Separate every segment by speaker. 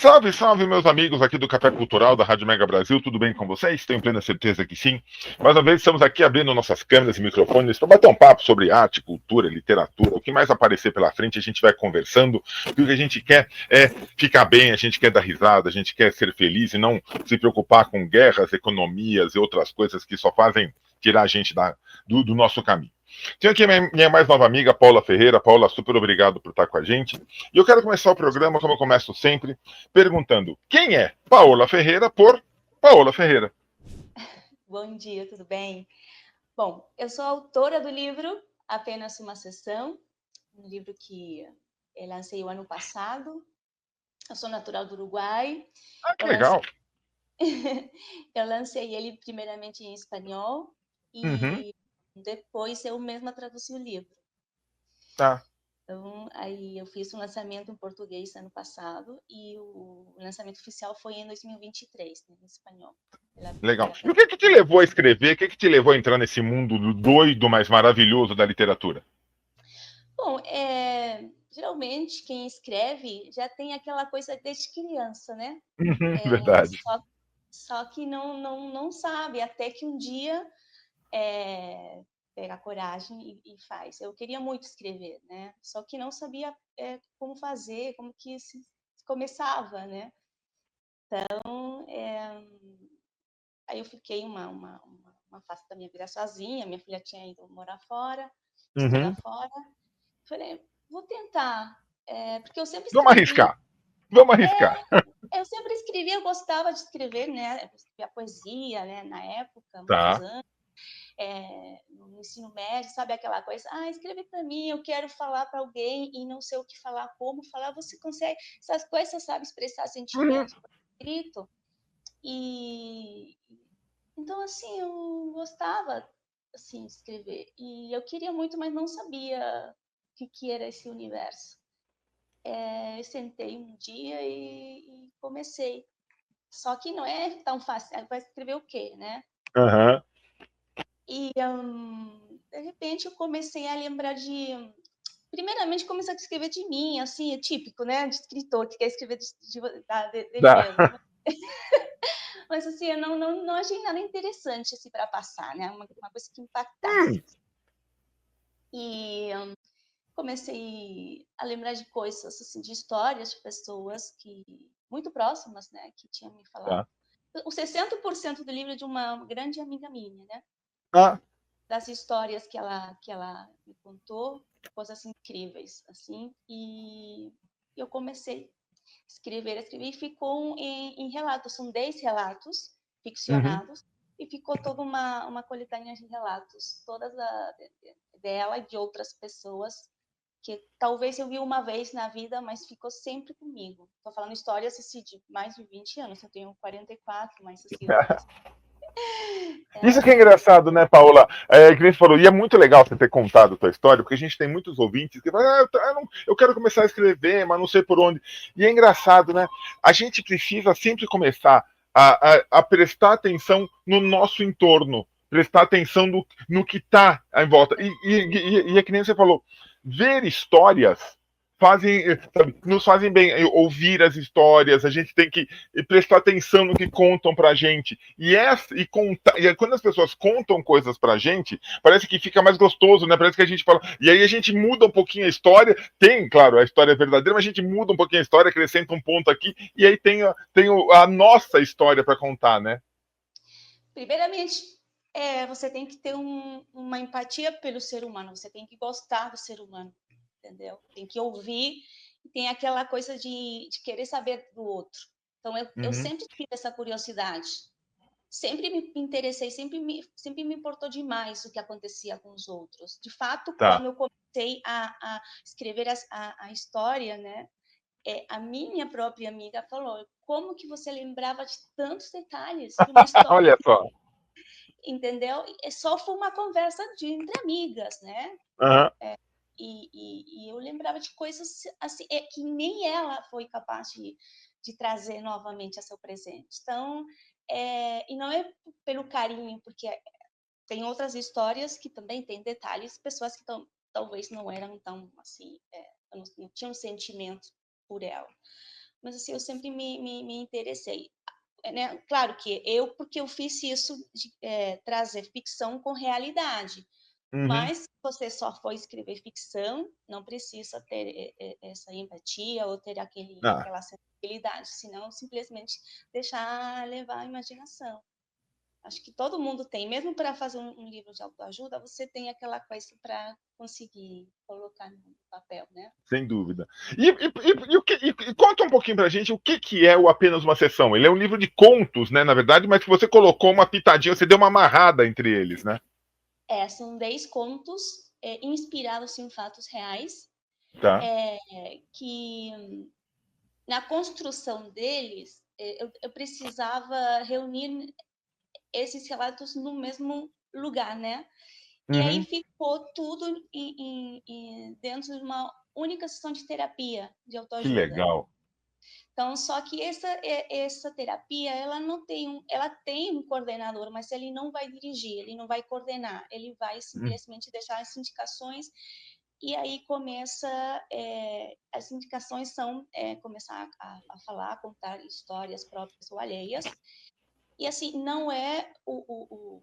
Speaker 1: Salve, salve, meus amigos aqui do Café Cultural da Rádio Mega Brasil, tudo bem com vocês? Tenho plena certeza que sim. Mais uma vez, estamos aqui abrindo nossas câmeras e microfones para bater um papo sobre arte, cultura, literatura. O que mais aparecer pela frente, a gente vai conversando. E o que a gente quer é ficar bem, a gente quer dar risada, a gente quer ser feliz e não se preocupar com guerras, economias e outras coisas que só fazem tirar a gente do noo caminho. Tenho aqui minha mais nova amiga, Paula Ferreira. Paula, super obrigado por estar com a gente. E eu quero começar o programa, como eu começo sempre, perguntando quem é Paola Ferreira por Paola Ferreira.
Speaker 2: Bom dia, tudo bem? Bom, eu sou autora do livro Apenas uma Sessão, um livro que eu lancei o ano passado. Eu sou natural do Uruguai.
Speaker 1: Ah, que
Speaker 2: Eu lancei,
Speaker 1: legal.
Speaker 2: eu lancei ele primeiramente em espanhol
Speaker 1: Uhum,
Speaker 2: e depois eu mesma traduzi o livro.
Speaker 1: tá.
Speaker 2: Então, aí eu fiz um lançamento em português ano passado e o lançamento oficial foi em 2023, né, em espanhol,
Speaker 1: Legal.
Speaker 2: pela
Speaker 1: E o que te
Speaker 2: plataforma.
Speaker 1: levou a escrever? O que te levou a entrar nesse mundo doido, mas maravilhoso da literatura?
Speaker 2: Bom, geralmente quem escreve já tem aquela coisa desde criança, né?
Speaker 1: Uhum,
Speaker 2: É,
Speaker 1: verdade.
Speaker 2: só que não sabe, até que um dia pega a coragem e faz. Eu queria muito escrever, né? Só que não sabia como fazer, como que se começava, né? Então, aí eu fiquei uma fase da minha vida sozinha, minha filha tinha ido morar fora, estudar
Speaker 1: Uhum.
Speaker 2: fora. Falei, vou tentar, porque eu sempre
Speaker 1: Vamos
Speaker 2: escrevi,
Speaker 1: arriscar. Vamos arriscar.
Speaker 2: eu gostava de escrever, né? Eu escrevia poesia, né? Na época, muitos
Speaker 1: Tá.
Speaker 2: anos, no ensino médio, sabe aquela coisa? Ah, escreve para mim, eu quero falar para alguém e não sei o que falar, como falar. Você consegue, essas coisas, sabe, expressar
Speaker 1: Uhum.
Speaker 2: sentimentos por escrito. E então, assim, eu gostava, assim, de escrever. E eu queria muito, mas não sabia o que era esse universo. Eu sentei um dia e comecei. Só que não é tão fácil. Vai escrever o quê, né?
Speaker 1: Uhum.
Speaker 2: E, de repente, eu comecei a lembrar de... Primeiramente, comecei a escrever de mim, assim, é típico, né? De escritor, que quer escrever dele
Speaker 1: Dá.
Speaker 2: mesmo. Mas, assim, eu não achei nada interessante, assim, para passar, né? Uma coisa que impactasse.
Speaker 1: Hum,
Speaker 2: E comecei a lembrar de coisas, assim, de histórias de pessoas que muito próximas, né, que tinham me falado.
Speaker 1: tá.
Speaker 2: O 60% do livro é de uma grande amiga minha, né?
Speaker 1: Ah,
Speaker 2: Das histórias que ela me contou, coisas incríveis, assim. E eu comecei a escrever e ficou em relatos. São 10 relatos
Speaker 1: uhum.
Speaker 2: ficcionados e ficou toda uma coletânea de relatos, todas dela e de outras pessoas que talvez eu vi uma vez na vida, mas ficou sempre comigo. Estou falando histórias assim, de mais de 20 anos, eu tenho 44, mas assim,
Speaker 1: Isso que é engraçado, né, Paola? Que nem você falou, e é muito legal você ter contado a tua história, porque a gente tem muitos ouvintes que falam, eu quero começar a escrever, mas não sei por onde. E é engraçado, né? A gente precisa sempre começar a prestar atenção no nosso entorno, prestar atenção no que está em volta. E é que nem você falou, ver histórias fazem, sabe, nos fazem bem. Ouvir as histórias, a gente tem que prestar atenção no que contam pra gente. E quando as pessoas contam coisas pra gente, parece que fica mais gostoso, né? Parece que a gente fala. E aí a gente muda um pouquinho a história. Tem, claro, a história é verdadeira, mas a gente muda um pouquinho a história, acrescenta um ponto aqui, e aí tem a nossa história para contar, né?
Speaker 2: primeiramente, você tem que ter uma empatia pelo ser humano, você tem que gostar do ser humano, entendeu? Tem que ouvir, e tem aquela coisa de querer saber do outro. Então, eu
Speaker 1: Uhum.
Speaker 2: sempre tive essa curiosidade, sempre me interessei, sempre me importou demais o que acontecia com os outros. De fato,
Speaker 1: Tá.
Speaker 2: quando eu comecei a escrever a história, né, a minha própria amiga falou: como que você lembrava de tantos detalhes de uma história,
Speaker 1: Olha só.
Speaker 2: entendeu? Só foi uma conversa entre amigas, né?
Speaker 1: Uhum.
Speaker 2: E eu lembrava de coisas assim, que nem ela foi capaz de trazer novamente a seu presente. Então, e não é pelo carinho, porque tem outras histórias que também têm detalhes, pessoas que talvez não eram tão assim, não tinham sentimento por ela. mas assim, eu sempre me interessei. Né? Claro que porque eu fiz isso de trazer ficção com realidade.
Speaker 1: Uhum.
Speaker 2: Mas se você só for escrever ficção, não precisa ter essa empatia ou ter
Speaker 1: Ah,
Speaker 2: aquela sensibilidade, senão simplesmente deixar levar a imaginação. Acho que todo mundo tem, mesmo para fazer um livro de autoajuda, você tem aquela coisa para conseguir colocar no papel, né?
Speaker 1: sem dúvida. E conta um pouquinho pra gente o que é o Apenas uma Sessão. Ele é um livro de contos, né, na verdade, mas que você colocou uma pitadinha, você deu uma amarrada entre eles, né?
Speaker 2: São 10 contos inspirados em fatos reais,
Speaker 1: Tá.
Speaker 2: que na construção deles, eu precisava reunir esses relatos no mesmo lugar, né? E aí
Speaker 1: Uhum.
Speaker 2: ficou tudo dentro de uma única sessão de terapia de
Speaker 1: Que
Speaker 2: autoajuda.
Speaker 1: legal.
Speaker 2: Então, só que essa terapia, ela tem um coordenador, mas ele não vai dirigir, ele não vai coordenar, ele vai simplesmente deixar as indicações e aí as indicações são começar a falar, contar histórias próprias ou alheias, e assim, não é o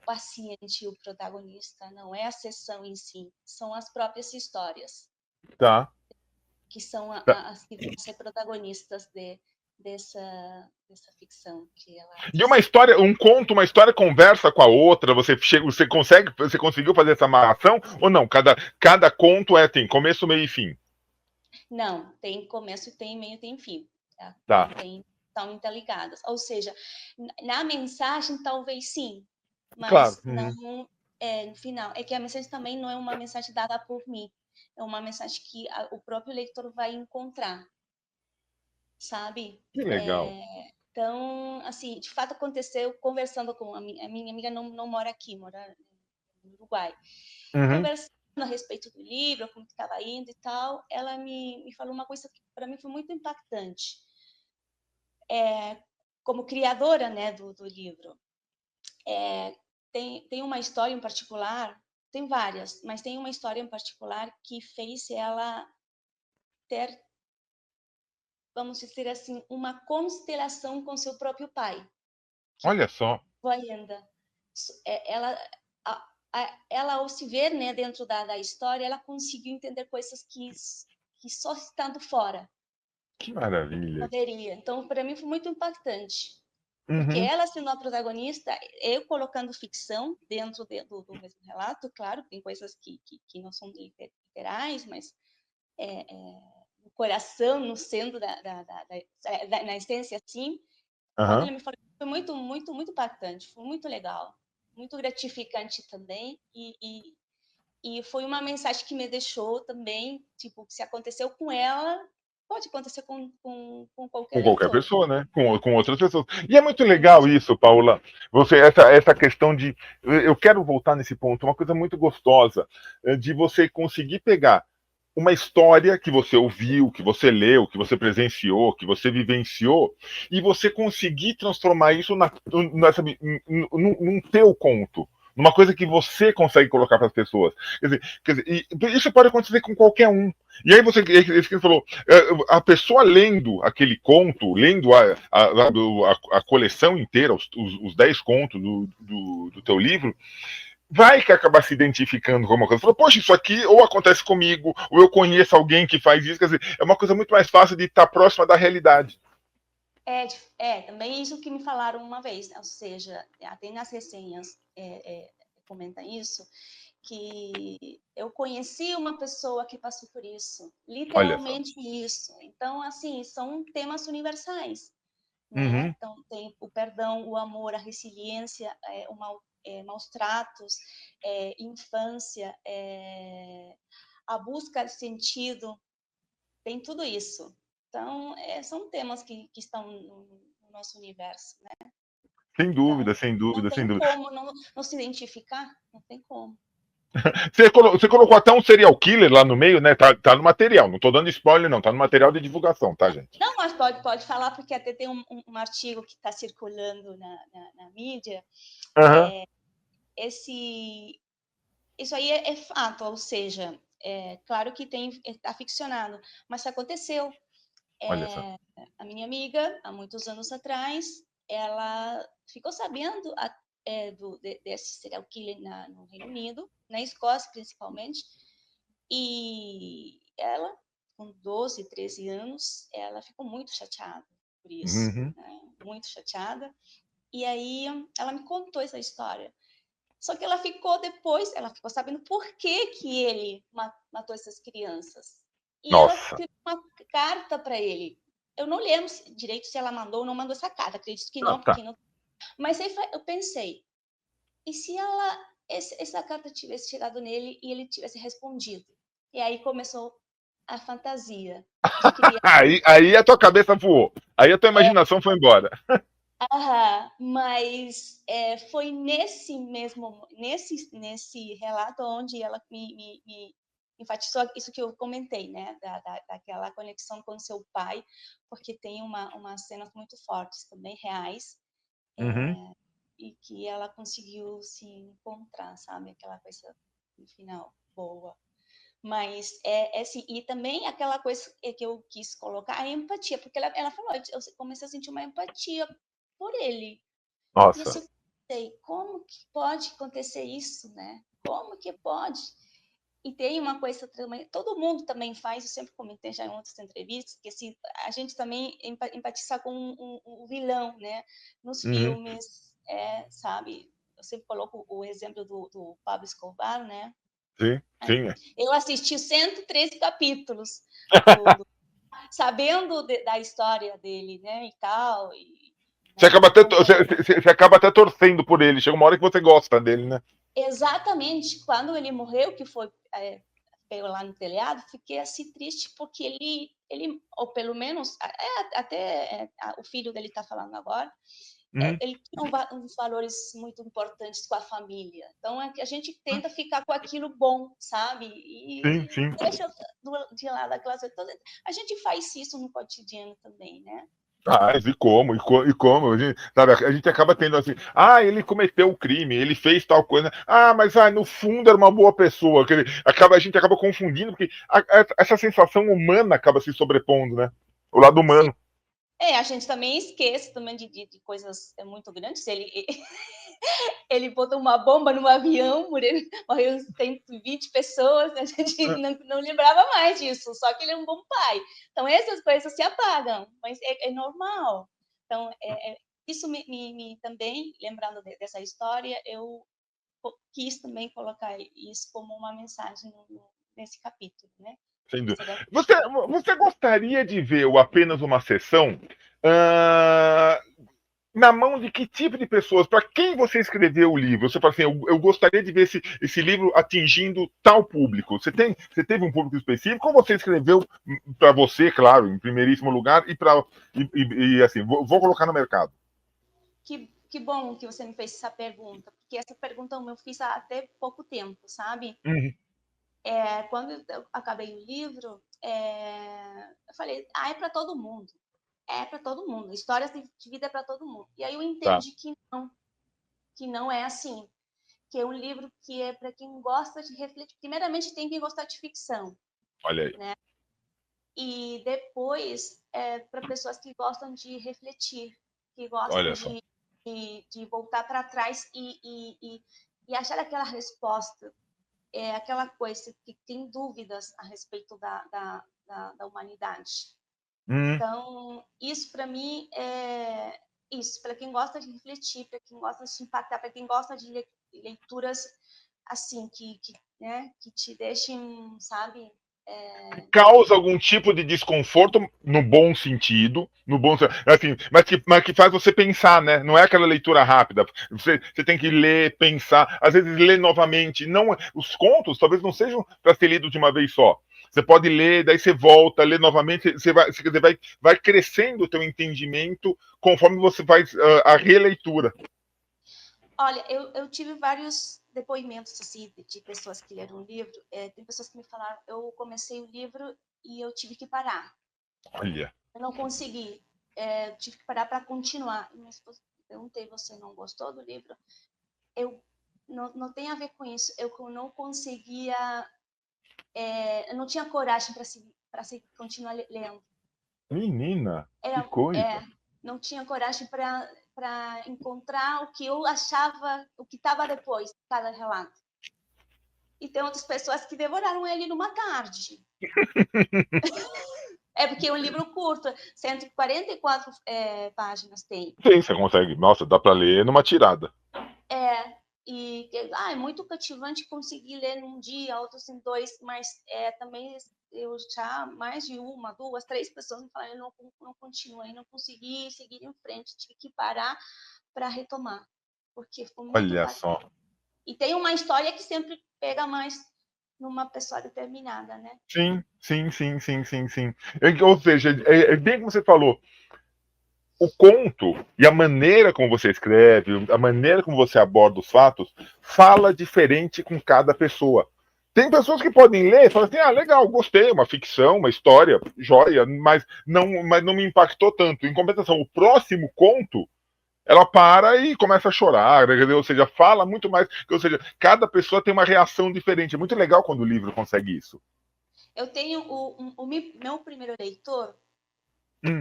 Speaker 2: paciente o protagonista, não é a sessão em si, são as próprias histórias
Speaker 1: Tá.
Speaker 2: que são
Speaker 1: Tá.
Speaker 2: as que vão ser protagonistas dessa ficção que ela
Speaker 1: E uma
Speaker 2: disse.
Speaker 1: história, um conto, uma história conversa com a outra, você conseguiu fazer essa amarração ou não? Cada conto tem começo, meio e fim.
Speaker 2: Não, tem começo, tem meio, tem fim. Tá?
Speaker 1: Tá.
Speaker 2: Não tem, estão interligadas. Ou seja, na mensagem talvez sim,
Speaker 1: Claro.
Speaker 2: mas
Speaker 1: Uhum.
Speaker 2: não no final. É que a mensagem também não é uma mensagem dada por mim, é uma mensagem que o próprio leitor vai encontrar, sabe?
Speaker 1: Que legal.
Speaker 2: Então, assim, de fato aconteceu conversando com a minha amiga, não mora aqui, mora no Uruguai.
Speaker 1: Uhum.
Speaker 2: Conversando a respeito do livro, como estava indo e tal, ela me falou uma coisa que para mim foi muito impactante. Como criadora, né, do livro, tem uma história em particular, tem várias, mas tem uma história em particular que fez ela ter, vamos dizer assim, uma constelação com seu próprio pai, que
Speaker 1: Olha só.
Speaker 2: ainda. Ela, ela, ao se ver, né, dentro da história, ela conseguiu entender coisas que só estando fora
Speaker 1: Que maravilha.
Speaker 2: poderia. Então, para mim, foi muito impactante. Porque
Speaker 1: Uhum.
Speaker 2: ela sendo a protagonista, eu colocando ficção dentro do mesmo relato, claro, tem coisas que não são literais, mas no coração, no centro na essência, assim. Quando
Speaker 1: Uhum.
Speaker 2: ele me falou, foi muito, muito, muito impactante, foi muito legal, muito gratificante também, e foi uma mensagem que me deixou também, tipo, se aconteceu com ela, pode acontecer com qualquer
Speaker 1: Com qualquer
Speaker 2: leitor.
Speaker 1: pessoa, né? Com outras pessoas. E é muito legal
Speaker 2: Isso.
Speaker 1: isso, Paula. Essa questão de. Eu quero voltar nesse ponto, uma coisa muito gostosa, de você conseguir pegar uma história que você ouviu, que você leu, que você presenciou, que você vivenciou, e você conseguir transformar isso sabe, num teu conto. Numa coisa que você consegue colocar para as pessoas. Isso pode acontecer com qualquer um. E aí isso que você falou, a pessoa lendo aquele conto, lendo a coleção inteira, os 10 contos do teu livro, vai que acabar se identificando com uma coisa. Falou, poxa, isso aqui ou acontece comigo, ou eu conheço alguém que faz isso. Quer dizer, é uma coisa muito mais fácil de estar próxima da realidade.
Speaker 2: Também isso que me falaram uma vez, né? Ou seja, até nas resenhas comenta isso, que eu conheci uma pessoa que passou por isso,
Speaker 1: Olha só.
Speaker 2: literalmente isso. Então, assim, são temas universais, né?
Speaker 1: Uhum.
Speaker 2: Então, tem o perdão, o amor, a resiliência, maus tratos, infância, a busca de sentido, tem tudo isso. Então, são temas que estão no nosso universo, né?
Speaker 1: Sem
Speaker 2: Então,
Speaker 1: dúvida, sem
Speaker 2: não
Speaker 1: dúvida, sem
Speaker 2: tem
Speaker 1: dúvida.
Speaker 2: como não se identificar, não tem como.
Speaker 1: Você colocou até um serial killer lá no meio, né? Tá no material. Não tô dando spoiler, não. Tá no material de divulgação, tá, gente?
Speaker 2: Não, mas pode falar, porque até tem um artigo que está circulando na mídia.
Speaker 1: Uhum.
Speaker 2: Isso aí é fato, ou seja, claro que está ficcionado, mas aconteceu.
Speaker 1: Olha só.
Speaker 2: A minha amiga, há muitos anos atrás, ela ficou sabendo desse serial killer no Reino Unido, na Escócia principalmente, e ela, com 12, 13 anos, ela ficou muito chateada por isso,
Speaker 1: Uhum.
Speaker 2: né? Muito chateada. E aí ela me contou essa história. Só que ela ficou sabendo por que que ele matou essas crianças. E ela
Speaker 1: Nossa.
Speaker 2: escreveu uma carta para ele. Eu não lembro direito se ela mandou ou não mandou essa carta. Acredito que
Speaker 1: Ah,
Speaker 2: não,
Speaker 1: tá.
Speaker 2: porque não. Mas aí eu pensei, e se essa carta tivesse chegado nele e ele tivesse respondido? E aí começou a fantasia de criar.
Speaker 1: Aí a tua cabeça voou. Aí a tua imaginação foi embora.
Speaker 2: Mas foi nesse relato onde ela me enfatizou isso que eu comentei, né? Daquela conexão com seu pai, porque tem umas cenas muito fortes também, reais,
Speaker 1: Uhum.
Speaker 2: e que ela conseguiu se encontrar, sabe? Aquela coisa no final boa. Mas assim, e também aquela coisa que eu quis colocar, a empatia, porque ela falou, eu comecei a sentir uma empatia por ele. E
Speaker 1: Nossa.
Speaker 2: assim, eu pensei, como que pode acontecer isso, né? Como que pode? E tem uma coisa também, todo mundo também faz, eu sempre comentei já em outras entrevistas, que assim, a gente também empatiza com o vilão, né? Nos
Speaker 1: Uhum.
Speaker 2: filmes, sabe? Eu sempre coloco o exemplo do Pablo Escobar, né?
Speaker 1: Sim, sim.
Speaker 2: Eu assisti 113 capítulos do sabendo da história dele, né, e tal,
Speaker 1: Você
Speaker 2: né,
Speaker 1: acaba até,
Speaker 2: acompanha.
Speaker 1: você acaba até torcendo por ele. Chega uma hora que você gosta dele, né?
Speaker 2: Exatamente, quando ele morreu, que foi pegou lá no telhado, fiquei assim triste porque ele ou pelo menos até o filho dele está falando agora,
Speaker 1: Uhum.
Speaker 2: ele tinha uns valores muito importantes com a família. Então a gente tenta ficar com aquilo bom, sabe?
Speaker 1: Sim,
Speaker 2: E
Speaker 1: sim.
Speaker 2: deixa de lado aquelas coisas todas. A gente faz isso no cotidiano também, né?
Speaker 1: Ah, e como, e como, a gente, sabe, a gente acaba tendo assim, ele cometeu o crime, ele fez tal coisa, mas no fundo era uma boa pessoa, que a gente acaba confundindo, porque essa sensação humana acaba se sobrepondo, né? O lado
Speaker 2: Sim.
Speaker 1: humano.
Speaker 2: A gente também esquece também de coisas muito grandes. Ele botou uma bomba no avião, morreu 120 pessoas, a gente não lembrava mais disso, só que ele é um bom pai. Então, essas coisas se apagam, mas é normal. Então, isso também, lembrando dessa história, eu quis também colocar isso como uma mensagem nesse capítulo, né?
Speaker 1: Sem dúvida.
Speaker 2: Seria
Speaker 1: Você gostaria de ver o apenas uma sessão? ah, Na mão de que tipo de pessoas? Para quem você escreveu o livro? Você fala assim, eu gostaria de ver esse livro atingindo tal público. Você teve um público específico ou você escreveu para você, claro, em primeiríssimo lugar, e assim, vou colocar no mercado?
Speaker 2: que bom que você me fez essa pergunta, porque essa pergunta eu fiz há até pouco tempo, sabe?
Speaker 1: Uhum.
Speaker 2: Quando eu acabei o livro, eu falei, é para todo mundo. É para todo mundo. Histórias de vida é para todo mundo. E aí eu
Speaker 1: Tá,
Speaker 2: entendi que não é assim. Que é um livro que é para quem gosta de refletir. Primeiramente, tem quem gosta de ficção,
Speaker 1: olha aí.
Speaker 2: né? E depois, para pessoas que gostam de refletir, que gostam
Speaker 1: Olha só.
Speaker 2: de voltar para trás e achar aquela resposta, aquela coisa que tem dúvidas a respeito da humanidade.
Speaker 1: Hum,
Speaker 2: Então, isso para mim é isso, para quem gosta de refletir, para quem gosta de se impactar, para quem gosta de leituras assim, né, que te deixem, sabe,
Speaker 1: causa algum tipo de desconforto no bom sentido, assim, mas que faz você pensar, né? Não é aquela leitura rápida. Você tem que ler, pensar, às vezes ler novamente. Não, os contos talvez não sejam para ser lidos de uma vez só. Você pode ler, daí você volta, lê novamente, vai crescendo o teu entendimento conforme você faz a releitura.
Speaker 2: olha, eu tive vários depoimentos assim de pessoas que leram o livro. Tem pessoas que me falaram, eu comecei o livro e eu tive que parar.
Speaker 1: Olha.
Speaker 2: Eu não consegui, tive que parar para continuar. Minha esposa perguntei, você não gostou do livro? Eu não tem a ver com isso. Eu não conseguia, eu não tinha coragem para continuar lendo.
Speaker 1: Menina, que
Speaker 2: Era,
Speaker 1: coisa.
Speaker 2: não tinha coragem para encontrar o que eu achava, o que estava depois de cada relato. E tem outras pessoas que devoraram ele numa tarde. É porque é um livro curto, 144 páginas tem.
Speaker 1: Sim, você consegue. Nossa, dá para ler numa tirada.
Speaker 2: É muito cativante conseguir ler num dia, outros em dois, mas também eu já mais de uma, duas, três pessoas me falaram, não continuei, não consegui seguir em frente, tive que parar para retomar, porque foi muito
Speaker 1: Olha
Speaker 2: impactante.
Speaker 1: só.
Speaker 2: E tem uma história que sempre pega mais numa pessoa determinada, né?
Speaker 1: Sim, sim, sim, sim, sim, sim. Ou seja, é bem como você falou, o conto e a maneira como você escreve, a maneira como você aborda os fatos, fala diferente com cada pessoa. Tem pessoas que podem ler e falar assim: ah, legal, gostei, uma ficção, uma história, joia, mas não me impactou tanto. Em compensação, o próximo conto, ela para e começa a chorar, né? Ou seja, fala muito mais. Ou seja, cada pessoa tem uma reação diferente. É muito legal quando o livro consegue isso.
Speaker 2: Eu tenho o meu primeiro leitor,
Speaker 1: Hum.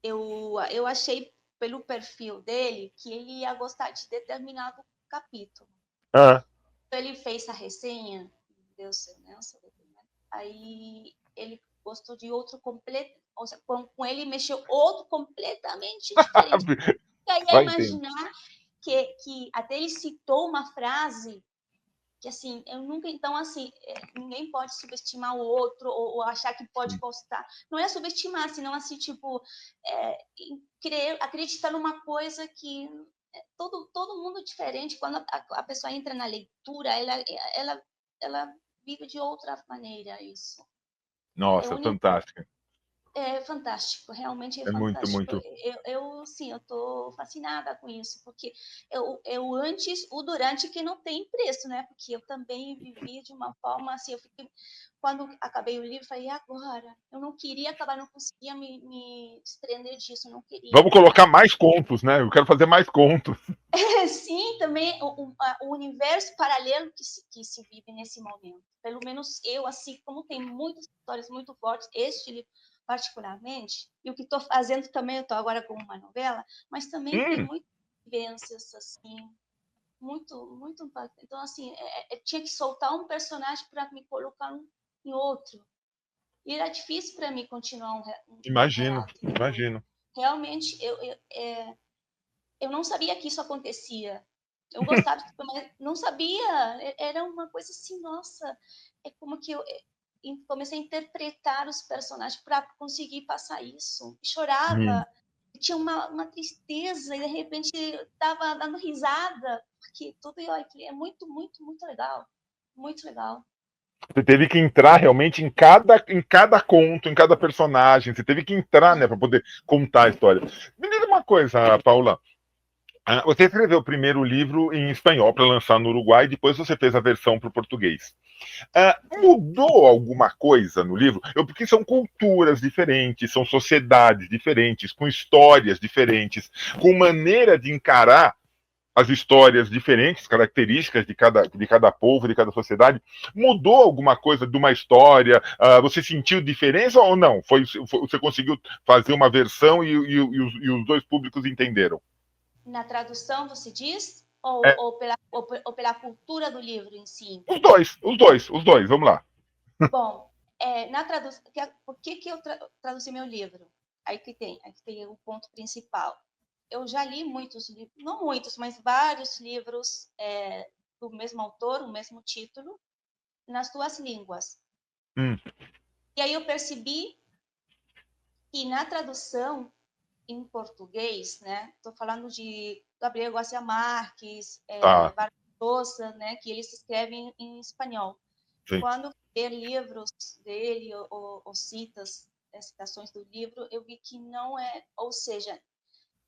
Speaker 2: eu achei pelo perfil dele que ele ia gostar de determinado capítulo.
Speaker 1: Ah.
Speaker 2: Ele fez a resenha, deu seu, né, seu depoimento, aí ele gostou de outro completo, ou seja, com ele mexeu outro completamente diferente. E aí é
Speaker 1: Vai entender.
Speaker 2: imaginar que até ele citou uma frase que assim, eu nunca, então assim, ninguém pode subestimar o outro ou achar que pode gostar. Não é subestimar, senão assim, tipo, acreditar numa coisa que todo mundo diferente. Quando a pessoa entra na leitura, ela vive de outra maneira isso. É
Speaker 1: Nossa,
Speaker 2: único.
Speaker 1: fantástico.
Speaker 2: É fantástico, realmente é
Speaker 1: É muito,
Speaker 2: fantástico.
Speaker 1: muito.
Speaker 2: Sim, eu estou fascinada com isso, porque eu antes, o durante que não tem preço, né? Porque eu também vivi de uma forma assim, quando acabei o livro, falei, e agora? Eu não queria acabar, não conseguia me desprender disso, não queria
Speaker 1: Vamos
Speaker 2: parar.
Speaker 1: colocar mais contos, né? Eu quero fazer mais contos.
Speaker 2: Sim, também o universo paralelo que se vive nesse momento. Pelo menos eu, assim, como tem muitas histórias muito fortes, este livro particularmente, e o que estou fazendo também, eu estou agora com uma novela, mas também tem
Speaker 1: Hum,
Speaker 2: muitas vivências, assim, muito, muito impactante. Então, assim, tinha que soltar um personagem para me colocar em outro. E era difícil para mim continuar um
Speaker 1: imagino,
Speaker 2: relato.
Speaker 1: imagino.
Speaker 2: Realmente, eu não sabia que isso acontecia. Eu gostava, mas não sabia. Era uma coisa assim, nossa, é como que eu comecei a interpretar os personagens para conseguir passar isso.
Speaker 1: Hum.
Speaker 2: Chorava, tinha uma tristeza e de repente estava dando risada, porque tudo é muito, muito, muito legal, muito legal.
Speaker 1: Você teve que entrar realmente em cada conto, em cada personagem. Você teve que entrar, né, para poder contar a história. Me diz uma coisa, Paula. Você escreveu o primeiro livro em espanhol para lançar no Uruguai, depois você fez a versão para o português. Mudou alguma coisa no livro? Porque são culturas diferentes, são sociedades diferentes, com histórias diferentes, com maneira de encarar as histórias diferentes, características de cada povo, de cada sociedade. Mudou alguma coisa de uma história? Você sentiu diferença ou não? Você conseguiu fazer uma versão e os dois públicos entenderam?
Speaker 2: Na tradução, você diz?
Speaker 1: É,
Speaker 2: Ou pela cultura do livro em si?
Speaker 1: os dois, vamos lá.
Speaker 2: Bom, na tradução, por que eu traduzi meu livro? Aí que tem o ponto principal. Eu já li muitos livros, não muitos, mas vários livros do mesmo autor, o mesmo título, nas duas línguas.
Speaker 1: Hum,
Speaker 2: E aí eu percebi que na tradução em português, né? Estou falando de Gabriel Garcia Marques,
Speaker 1: tá,
Speaker 2: Vargas Llosa, né? Que eles escrevem em espanhol.
Speaker 1: sim.
Speaker 2: Quando ler livros dele ou citações do livro, eu vi que não é, ou seja,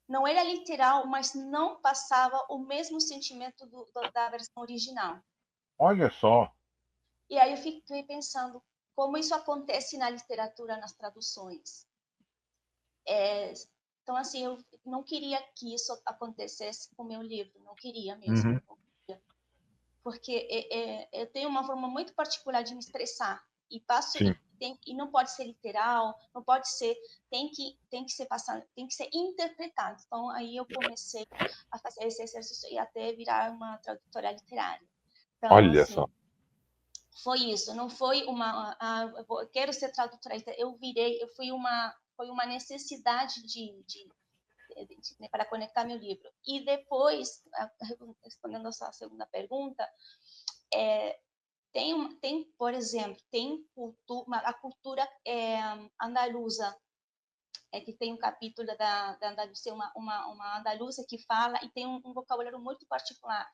Speaker 2: não era literal, mas não passava o mesmo sentimento da versão original.
Speaker 1: Olha só.
Speaker 2: E aí eu fiquei pensando como isso acontece na literatura, nas traduções. Então, assim, eu não queria que isso acontecesse com o meu livro, não queria mesmo.
Speaker 1: Uhum,
Speaker 2: Não queria. Porque eu tenho uma forma muito particular de me expressar e passo
Speaker 1: sim.
Speaker 2: e não pode ser literal, não pode ser, tem que ser passado, tem que ser interpretado. Então aí eu comecei a fazer esse exercício e até virar uma tradutora literária. Então
Speaker 1: Olha
Speaker 2: assim,
Speaker 1: só.
Speaker 2: foi isso, não foi eu quero ser tradutora, foi uma necessidade para conectar meu livro. E depois, respondendo a sua segunda pergunta, tem, por exemplo, tem a cultura andaluza, que tem um capítulo da Andaluzia, uma andaluza que fala e tem um vocabulário muito particular,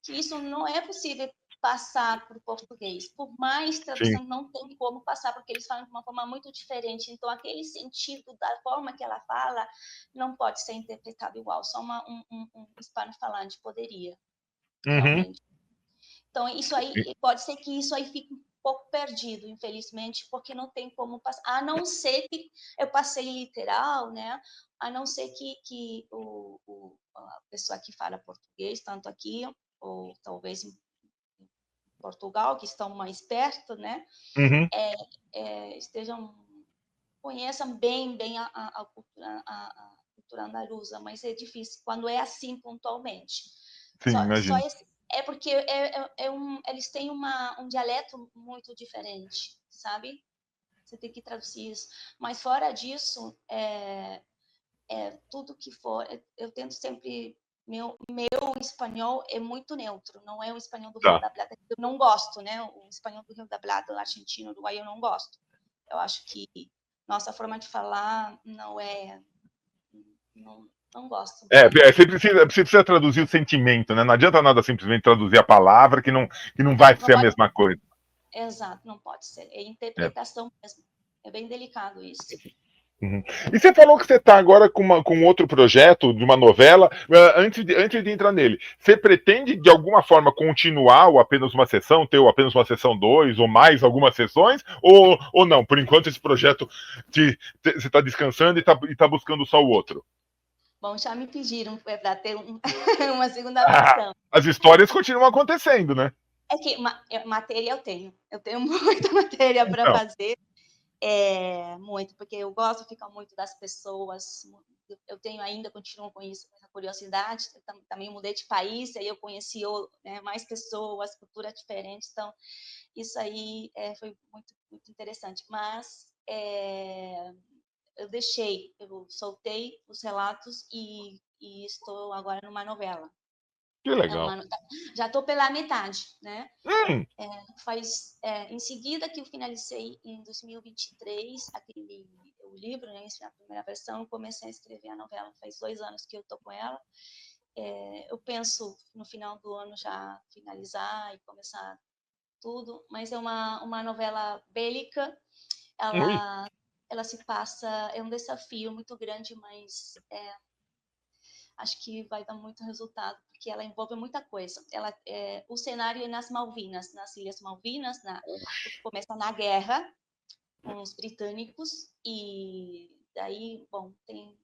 Speaker 2: que isso não é possível passar para o português. Por mais
Speaker 1: Sim.
Speaker 2: tradução, não tem como passar, porque eles falam de uma forma muito diferente. Então, aquele sentido da forma que ela fala não pode ser interpretado igual. Só um hispano-falante poderia,
Speaker 1: Uhum.
Speaker 2: realmente. Então, isso aí, pode ser que isso aí fique um pouco perdido, infelizmente, porque não tem como passar. A não ser que eu passei literal, né? A não ser que a pessoa que fala português, tanto aqui, ou talvez em Portugal, que estão mais perto, né?
Speaker 1: Uhum.
Speaker 2: Conheçam bem a cultura andaluza, mas é difícil quando é assim pontualmente.
Speaker 1: Sim,
Speaker 2: Só
Speaker 1: imagino.
Speaker 2: porque eles têm um dialeto muito diferente, sabe? Você tem que traduzir isso. Mas fora disso, tudo que for, eu tento sempre. Meu espanhol é muito neutro, não é o espanhol do Rio
Speaker 1: Tá.
Speaker 2: da Plata. Eu não gosto, né? O espanhol do Rio da Plata, o argentino, uruguai, eu não gosto. Eu acho que nossa forma de falar não é. Não gosto muito.
Speaker 1: Você precisa traduzir o sentimento, né? Não adianta nada simplesmente traduzir a palavra que não vai
Speaker 2: Não
Speaker 1: ser a
Speaker 2: pode.
Speaker 1: mesma coisa.
Speaker 2: Exato, não pode ser. É
Speaker 1: É.
Speaker 2: interpretação mesmo. É bem delicado isso.
Speaker 1: Uhum. E você falou que você está agora com outro projeto de uma novela. Antes de entrar nele, você pretende de alguma forma continuar ou apenas uma sessão, ter ou apenas uma sessão 2 ou mais algumas sessões? Ou não? Por enquanto, esse projeto você está descansando e tá buscando só o outro?
Speaker 2: Bom, já me pediram para ter uma segunda versão.
Speaker 1: As histórias continuam acontecendo, né?
Speaker 2: É que matéria eu tenho. Eu tenho muita matéria para
Speaker 1: Então,
Speaker 2: fazer. Muito, porque eu gosto de ficar muito das pessoas. Eu tenho ainda, continuo com isso, com essa curiosidade. Eu também mudei de país, aí eu conheci mais pessoas, culturas diferentes. Então, isso aí foi muito, muito interessante. Mas eu soltei os relatos e estou agora numa novela.
Speaker 1: que legal.
Speaker 2: Já estou pela metade, né?
Speaker 1: Hum,
Speaker 2: Em seguida que eu finalizei em 2023 o livro, né, a primeira versão, eu comecei a escrever a novela. Faz 2 anos que eu estou com ela. Eu penso no final do ano já finalizar e começar tudo, mas é uma novela bélica.
Speaker 1: ui.
Speaker 2: Ela se passa, é um desafio muito grande, mas acho que vai dar muito resultado, porque ela envolve muita coisa. O cenário é nas Malvinas, nas Ilhas Malvinas, começa na guerra com os britânicos, e daí, bom, tem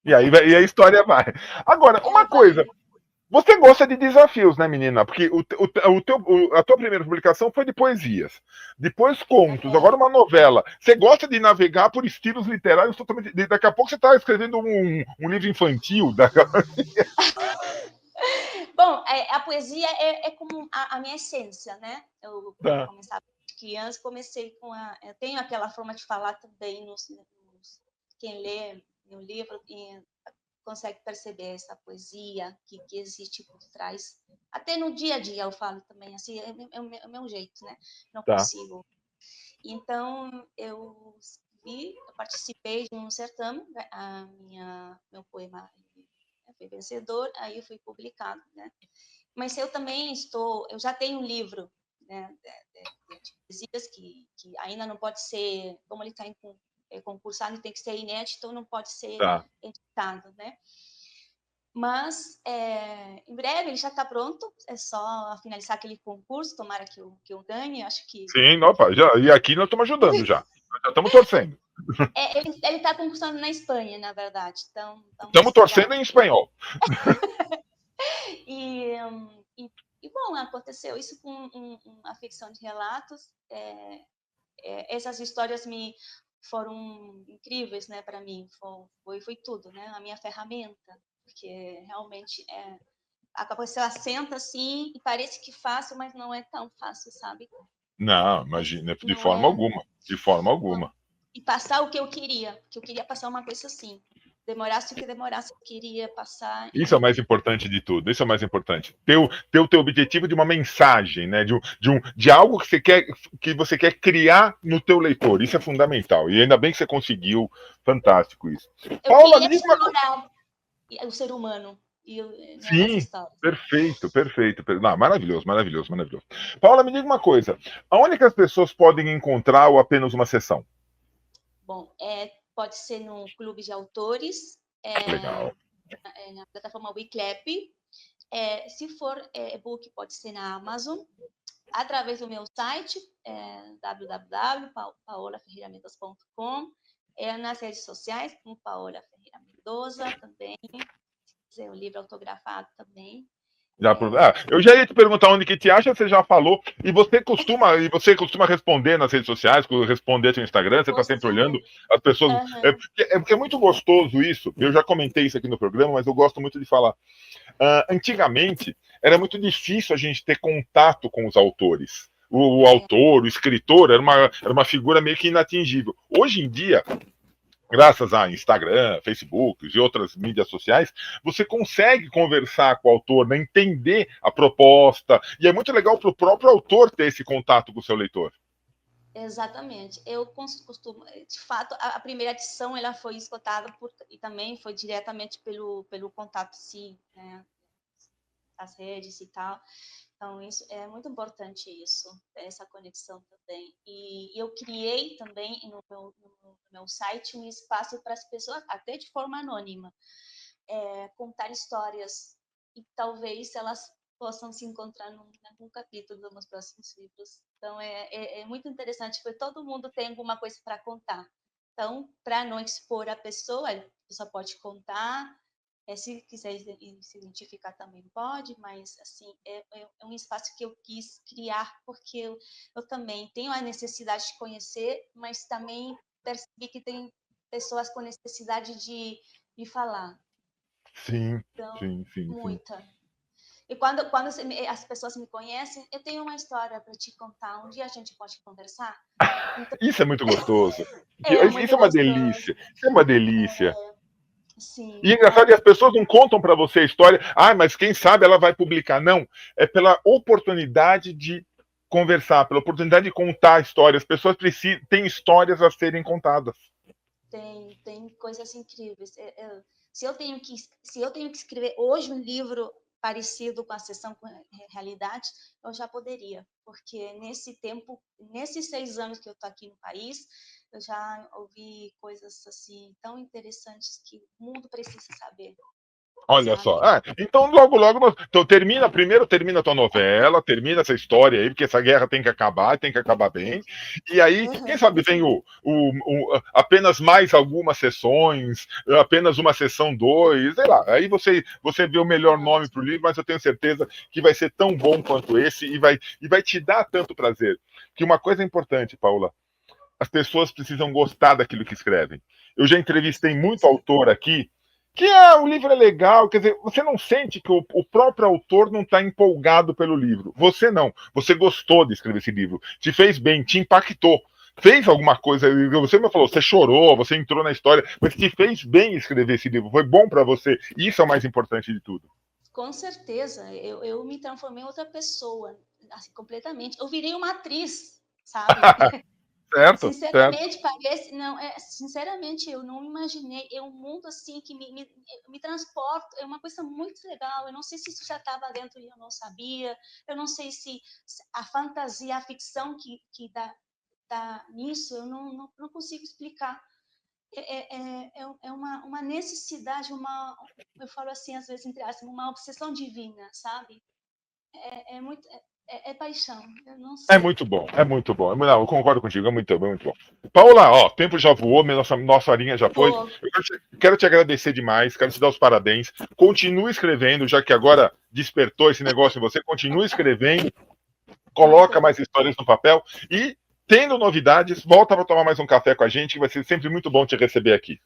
Speaker 2: muita
Speaker 1: E
Speaker 2: coisa.
Speaker 1: a história vai. Agora, uma
Speaker 2: Vai.
Speaker 1: coisa. Você gosta de desafios, né, menina? Porque a tua primeira publicação foi de poesias, depois contos, agora uma novela. Você gosta de navegar por estilos literários totalmente. Daqui a pouco você está escrevendo um livro infantil.
Speaker 2: Bom, a poesia é como a minha essência, né? Eu
Speaker 1: Tá.
Speaker 2: começava de criança, comecei eu tenho aquela forma de falar também quem lê meu livro consegue perceber essa poesia que existe por trás. Até no dia a dia eu falo também, assim, é o meu jeito, né? Não
Speaker 1: Tá.
Speaker 2: consigo. Então, eu participei de um certame, né? Meu poema foi vencedor, aí foi publicado, né? Mas eu já tenho um livro, né, de poesias que ainda não pode ser, como ele está concursado, tem que ser inédito, não pode ser
Speaker 1: Tá.
Speaker 2: editado, né? Mas em breve ele já está pronto, é só finalizar aquele concurso, tomara que eu ganhe, acho que
Speaker 1: Sim, opa, já, e aqui nós estamos ajudando já. Nós já estamos torcendo.
Speaker 2: ele está concursando na Espanha, na verdade, então
Speaker 1: Estamos
Speaker 2: vamos esperar.
Speaker 1: torcendo em espanhol.
Speaker 2: E, e bom, aconteceu isso com uma ficção de relatos. essas histórias foram incríveis, né, para mim. Foi tudo, né? A minha ferramenta, porque realmente a pessoa senta assim e parece que fácil, mas não é tão fácil, sabe?
Speaker 1: Não, imagina, de
Speaker 2: Não
Speaker 1: forma
Speaker 2: é.
Speaker 1: alguma. De forma
Speaker 2: Não.
Speaker 1: alguma.
Speaker 2: E passar o que eu queria, que eu queria passar uma coisa assim. Demorasse o que demorasse, eu queria passar.
Speaker 1: Isso é o mais importante de tudo. Isso é o mais importante. Ter o teu objetivo de uma mensagem, né? De algo que você quer criar no teu leitor. Isso é fundamental. E ainda bem que você conseguiu. Fantástico isso.
Speaker 2: Eu
Speaker 1: Paula,
Speaker 2: queria
Speaker 1: me diz uma coisa.
Speaker 2: explorar o ser humano nas
Speaker 1: Sim,
Speaker 2: histórias.
Speaker 1: perfeito, perfeito. Não, maravilhoso, maravilhoso, maravilhoso. Paula, me diga uma coisa. Aonde que as pessoas podem encontrar ou apenas uma sessão?
Speaker 2: Bom, pode ser no clube de autores,
Speaker 1: Legal.
Speaker 2: na plataforma Wiclap. Se for e-book, pode ser na Amazon, através do meu site, www.paolaferreiramendoza.com, nas redes sociais, como Paola Ferreira Mendoza também, se quiser o livro autografado também.
Speaker 1: Eu já ia te perguntar onde que te acha, você já falou. E você costuma responder nas redes sociais, responder no Instagram, você está sempre olhando as pessoas.
Speaker 2: Uhum.
Speaker 1: É muito gostoso isso. Eu já comentei isso aqui no programa, mas eu gosto muito de falar. Antigamente, era muito difícil a gente ter contato com os autores. O autor, o escritor, era uma figura meio que inatingível. Hoje em dia, graças a Instagram, Facebook e outras mídias sociais, você consegue conversar com o autor, né, entender a proposta, e é muito legal para o próprio autor ter esse contato com o seu leitor.
Speaker 2: Exatamente. Eu costumo, de fato, a primeira edição ela foi esgotada e também foi diretamente pelo contato, sim, né, as redes e tal. Então, isso é muito importante, essa conexão também. E eu criei também no meu site um espaço para as pessoas, até de forma anônima, contar histórias. E talvez elas possam se encontrar em algum capítulo dos meus próximos livros. Então, é muito interessante, porque todo mundo tem alguma coisa para contar. Então, para não expor a pessoa pode contar. Se quiser se identificar também pode, mas assim é um espaço que eu quis criar porque eu também tenho a necessidade de conhecer, mas também percebi que tem pessoas com necessidade de falar.
Speaker 1: Sim,
Speaker 2: Então,
Speaker 1: sim, sim, sim.
Speaker 2: muita. E quando as pessoas me conhecem, eu tenho uma história para te contar. Um dia a gente pode conversar? Então,
Speaker 1: Isso é muito gostoso.
Speaker 2: é muito
Speaker 1: Isso é uma
Speaker 2: gostoso.
Speaker 1: delícia. Isso é uma delícia.
Speaker 2: Sim.
Speaker 1: E é engraçado, e as pessoas não contam para você a história. Mas quem sabe ela vai publicar. Não. É pela oportunidade de conversar, pela oportunidade de contar a história. As pessoas têm histórias a serem contadas.
Speaker 2: Tem coisas incríveis. Se eu tenho que escrever hoje um livro parecido com a Sessão com Realidade, eu já poderia, porque nesses 6 anos que eu estou aqui no país, eu já ouvi coisas assim tão interessantes que o mundo precisa saber,
Speaker 1: Olha
Speaker 2: sabe?
Speaker 1: só. Então, logo, logo. Então, primeiro termina a tua novela, termina essa história aí, porque essa guerra tem que acabar bem. E aí, quem sabe vem apenas mais algumas sessões, apenas uma sessão 2, sei lá. Aí você vê o melhor nome para o livro, mas eu tenho certeza que vai ser tão bom quanto esse e vai te dar tanto prazer. Que uma coisa importante, Paula, as pessoas precisam gostar daquilo que escrevem. Eu já entrevistei muito autor aqui que o livro é legal, quer dizer, você não sente que o próprio autor não está empolgado pelo livro. Você não. Você gostou de escrever esse livro. Te fez bem, te impactou. Fez alguma coisa, você me falou, você chorou, você entrou na história, mas te fez bem escrever esse livro, foi bom para você. Isso é o mais importante de tudo.
Speaker 2: Com certeza, eu me transformei em outra pessoa, assim, completamente. Eu virei uma atriz, sabe?
Speaker 1: Certo, certo.
Speaker 2: Sinceramente, parece. Não, sinceramente, eu não imaginei. É um mundo assim que me transporta. É uma coisa muito legal. Eu não sei se isso já estava dentro e eu não sabia. Eu não sei se a fantasia, a ficção que dá nisso, eu não consigo explicar. É uma necessidade, eu falo assim, às vezes, entre aspas, uma obsessão divina, sabe? É muito. É paixão, eu não
Speaker 1: É
Speaker 2: sei.
Speaker 1: muito bom, é muito bom. Não, eu concordo contigo, é muito bom, é muito bom. Paula, o tempo já voou, nossa horinha já foi.
Speaker 2: Pô,
Speaker 1: Eu quero te agradecer demais, quero te dar os parabéns. Continue escrevendo, já que agora despertou esse negócio em você, continue escrevendo,
Speaker 2: muito
Speaker 1: coloca mais histórias no papel e Tendo novidades, volta para tomar mais um café com a gente, que vai ser sempre muito bom te receber aqui.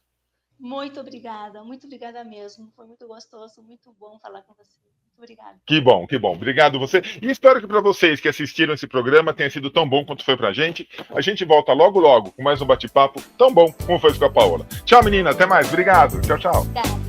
Speaker 2: Muito obrigada mesmo. Foi muito gostoso, muito bom falar com você. Muito obrigada.
Speaker 1: Que bom, que bom. Obrigado você. E espero que para vocês que assistiram esse programa tenha sido tão bom quanto foi pra gente. A gente volta logo, logo com mais um bate-papo tão bom como foi com a Paola. Tchau, menina. Até mais. Obrigado. Tchau, tchau.
Speaker 2: Obrigada.